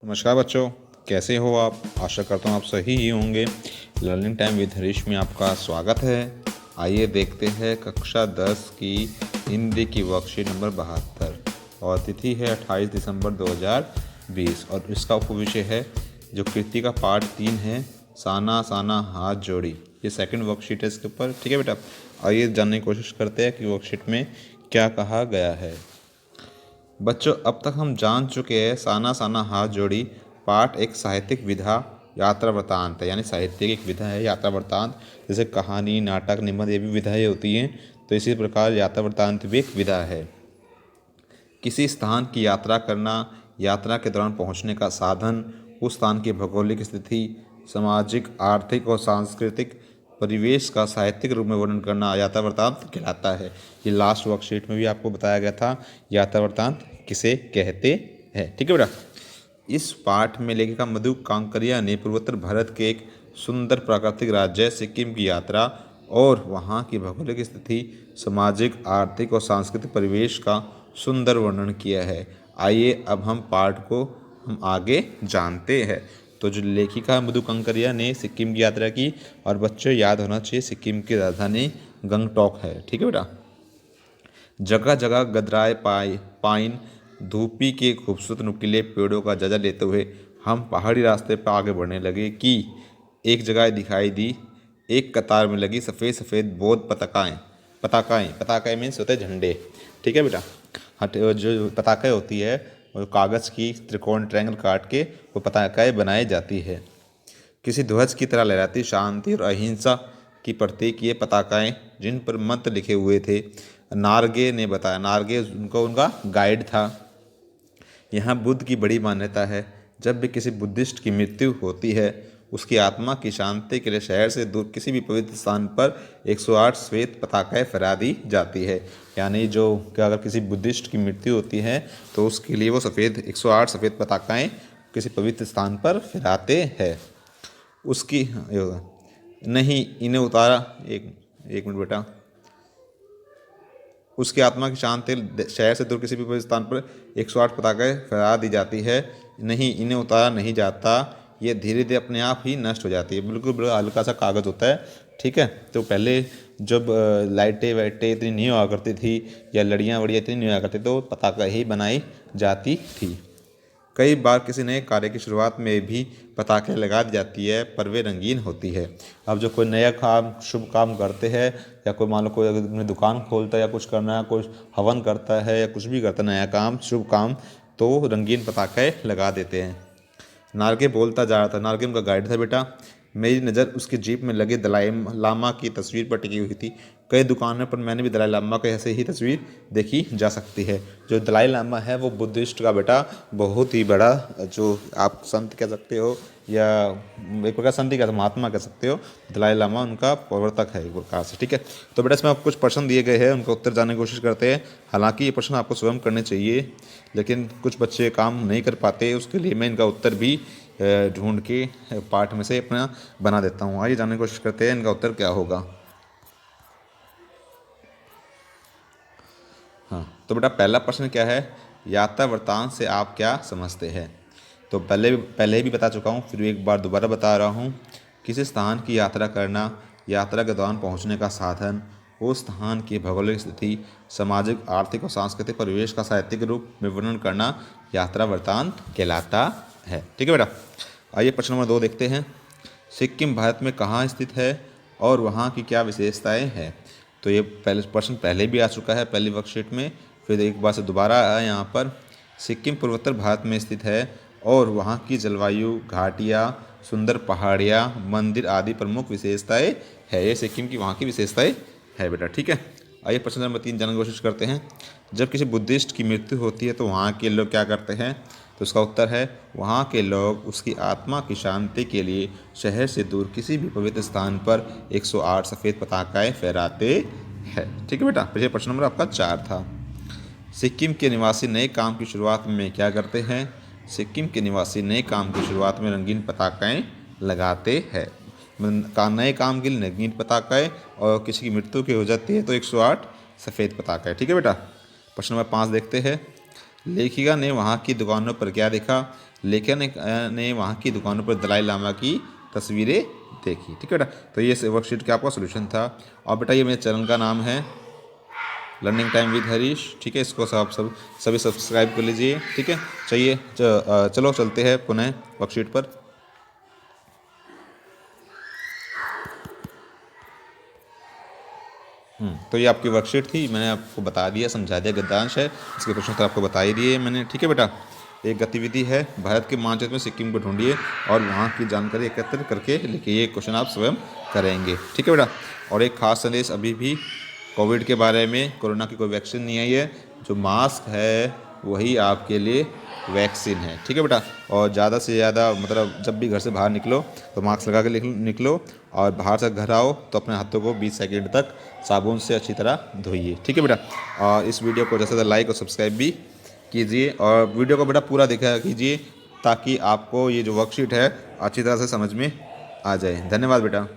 नमस्कार बच्चों, कैसे हो आप? आशा करता हूँ आप सही ही होंगे। लर्निंग टाइम विद हरीश में आपका स्वागत है। आइए देखते हैं कक्षा 10 की हिंदी की वर्कशीट नंबर 72 और तिथि है 28 दिसंबर 2020 और इसका उपविषय है जो कृति का पार्ट 3 है, साना साना हाथ जोड़ी। ये सेकंड वर्कशीट है इसके ऊपर। ठीक है बेटा, आइए जानने की कोशिश करते हैं कि वर्कशीट में क्या कहा गया है। बच्चों, अब तक हम जान चुके हैं साना साना हाथ जोड़ी पाठ एक साहित्यिक विधा यात्रा वृत्तांत है, यानी साहित्य की एक विधा है यात्रा वृत्तांत। जैसे कहानी, नाटक, निबंध ये भी विधाएं होती हैं, तो इसी प्रकार यात्रा वृत्तांत भी एक विधा है। किसी स्थान की यात्रा करना, यात्रा के दौरान पहुंचने का साधन, उस स्थान की भौगोलिक स्थिति, सामाजिक, आर्थिक और सांस्कृतिक परिवेश का साहित्यिक रूप में वर्णन करना यात्रा वृत्तांत कहलाता है। ये लास्ट वर्कशीट में भी आपको बताया गया था यात्रा वृत्तांत किसे कहते हैं। ठीक है बेटा, इस पाठ में लेखिका मधु कांकरिया ने पूर्वोत्तर भारत के एक सुंदर प्राकृतिक राज्य सिक्किम की यात्रा और वहाँ की भौगोलिक स्थिति, सामाजिक, आर्थिक और सांस्कृतिक परिवेश का सुंदर वर्णन किया है। आइए अब हम पाठ को आगे जानते हैं। तो जो लेखिका मधु कांकरिया ने सिक्किम की यात्रा की, और बच्चों याद होना चाहिए सिक्किम की राजधानी गंगटोक है। ठीक है बेटा, जगह जगह गदराए पाइन धूपी के खूबसूरत नुकीले पेड़ों का जायजा लेते हुए हम पहाड़ी रास्ते पर आगे बढ़ने लगे कि एक जगह दिखाई दी एक कतार में लगी सफ़ेद सफ़ेद बौद्ध पताकाएँ। पताकाएँ मीन्स होते हैं झंडे। ठीक है बेटा, जो पताकाएँ होती है वो कागज़ की त्रिकोण ट्रायंगल काट के वो पताकाएँ बनाई जाती है। किसी ध्वज की तरह लहराती शांति और अहिंसा की प्रतीक ये पताकाएँ, जिन पर मंत्र लिखे हुए थे। नार्गे ने बताया, नार्गे उनका गाइड था। यहाँ बुद्ध की बड़ी मान्यता है। जब भी किसी बुद्धिस्ट की मृत्यु होती है, उसकी आत्मा की शांति के लिए शहर से दूर किसी भी पवित्र स्थान पर 108 श्वेत पताकाएँ फहरा दी जाती है। यानी जो क्या अगर किसी बुद्धिस्ट की मृत्यु होती है तो उसके लिए वो 108 सफ़ेद पताकाएँ किसी पवित्र स्थान पर फहराते हैं। उसकी नहीं इन्हें उतारा एक मिनट बेटा, उसकी आत्मा की शांति शहर से दूर किसी भी पवित्र स्थान पर 108 पताकाएँ फहरा दी जाती है। नहीं इन्हें उतारा नहीं जाता, ये धीरे धीरे अपने आप ही नष्ट हो जाती है। बिल्कुल बड़ा हल्का सा कागज़ होता है। ठीक है, तो पहले जब लाइटें वाइटें इतनी नहीं हुआ करती थी या लड़ियाँ वड़ियाँ इतनी नहीं हुआ करती, तो पताका ही बनाई जाती थी। कई बार किसी नए कार्य की शुरुआत में भी पताखे लगा दी जाती है, पर वे रंगीन होती है। अब जो कोई नया काम शुभ काम करते हैं, या कोई मान लो कोई अगर अपनी दुकान खोलता है या कुछ करना है, कोई हवन करता है या कुछ भी करता है नया काम शुभ काम, तो रंगीन पताखे लगा देते हैं। नार्गे बोलता जा रहा था, नार्गे उनका गाइड था बेटा। मेरी नज़र उसकी जीप में लगे दलाई लामा की तस्वीर पर टिकी हुई थी। कई दुकानों पर मैंने भी दलाई लामा का ऐसे ही तस्वीर देखी जा सकती है। जो दलाई लामा है वो बुद्धिस्ट का बेटा बहुत ही बड़ा, जो आप संत कह सकते हो या एक प्रकार संत ही कह महात्मा कह सकते हो। दलाई लामा उनका प्रवर्तक है एक प्रकार से। ठीक है, तो बेटा इसमें आपको कुछ प्रश्न दिए गए हैं, उनका उत्तर जानने की कोशिश करते हैं। हालांकि ये प्रश्न आपको स्वयं करने चाहिए, लेकिन कुछ बच्चे काम नहीं कर पाते, उसके लिए मैं इनका उत्तर भी ढूंढ के पाठ में से अपना बना देता हूँ। आइए जानने की कोशिश करते हैं इनका उत्तर क्या होगा। हाँ, तो बेटा पहला प्रश्न क्या है, यात्रा वृत्तांत से आप क्या समझते हैं? तो पहले भी बता चुका हूँ, फिर एक बार दोबारा बता रहा हूँ। किसी स्थान की यात्रा करना, यात्रा के दौरान पहुँचने का साधन, उस स्थान की भौगोलिक स्थिति, सामाजिक, आर्थिक और सांस्कृतिक परिवेश का साहित्यिक रूप में वर्णन करना यात्रा वृत्तांत कहलाता है। ठीक है बेटा, आइए प्रश्न नंबर 2 देखते हैं। सिक्किम भारत में कहाँ स्थित है और वहाँ की क्या विशेषताएं हैं? तो ये पहले प्रश्न पहले भी आ चुका है पहली वर्कशीट में, फिर एक बार से दोबारा आया यहाँ पर। सिक्किम पूर्वोत्तर भारत में स्थित है और वहाँ की जलवायु, घाटियाँ, सुंदर पहाड़ियाँ, मंदिर आदि प्रमुख विशेषताएं है। ये सिक्किम की वहाँ की विशेषताएं है बेटा। ठीक है, आइए प्रश्न नंबर 3 जानने की कोशिश करते हैं। जब किसी बुद्धिस्ट की मृत्यु होती है तो वहाँ के लोग क्या करते हैं? तो उसका उत्तर है, वहाँ के लोग उसकी आत्मा की शांति के लिए शहर से दूर किसी भी पवित्र स्थान पर 108 सफ़ेद पताकाएँ फहराते हैं। ठीक है बेटा, पिछले प्रश्न नंबर आपका 4 था। सिक्किम के निवासी नए काम की शुरुआत में क्या करते हैं? सिक्किम के निवासी नए काम की शुरुआत में रंगीन पताकाएँ लगाते हैं। नए काम के लिए रंगीन पताकाएँ, और किसी की मृत्यु की हो जाती है तो 108 सफ़ेद पताकाएँ। ठीक है बेटा, प्रश्न नंबर 5 देखते हैं। लेखिका ने वहाँ की दुकानों पर क्या देखा? लेखिका ने वहाँ की दुकानों पर दलाई लामा की तस्वीरें देखी। ठीक है बेटा, तो ये वर्कशीट का आपका सोल्यूशन था। और बेटा ये मेरे चैनल का नाम है लर्निंग टाइम विद हरीश। ठीक है, इसको सभी सब्सक्राइब कर लीजिए। ठीक है, चलिए चलो चलते हैं पुनः वर्कशीट पर। तो ये आपकी वर्कशीट थी, मैंने आपको बता दिया, समझा दिया, गद्यांश है, इसके प्रश्न उत्तर आपको बता ही दिए मैंने। ठीक है बेटा, एक गतिविधि है, भारत के मानचित्र में सिक्किम को ढूंढिए और वहाँ की जानकारी एकत्र करके लिखिए। ये क्वेश्चन आप स्वयं करेंगे। ठीक है बेटा, और एक खास संदेश, अभी भी कोविड के बारे में, कोरोना की कोई वैक्सीन नहीं आई है, जो मास्क है वही आपके लिए वैक्सीन है। ठीक है बेटा, और ज़्यादा से ज़्यादा मतलब जब भी घर से बाहर निकलो तो मास्क लगा के निकलो, और बाहर से घर आओ तो अपने हाथों को 20 सेकंड तक साबुन से अच्छी तरह धोइए। ठीक है बेटा, और इस वीडियो को ज़्यादा से लाइक और सब्सक्राइब भी कीजिए, और वीडियो को बेटा पूरा देखा कीजिए ताकि आपको ये जो वर्कशीट है अच्छी तरह से समझ में आ जाए। धन्यवाद बेटा।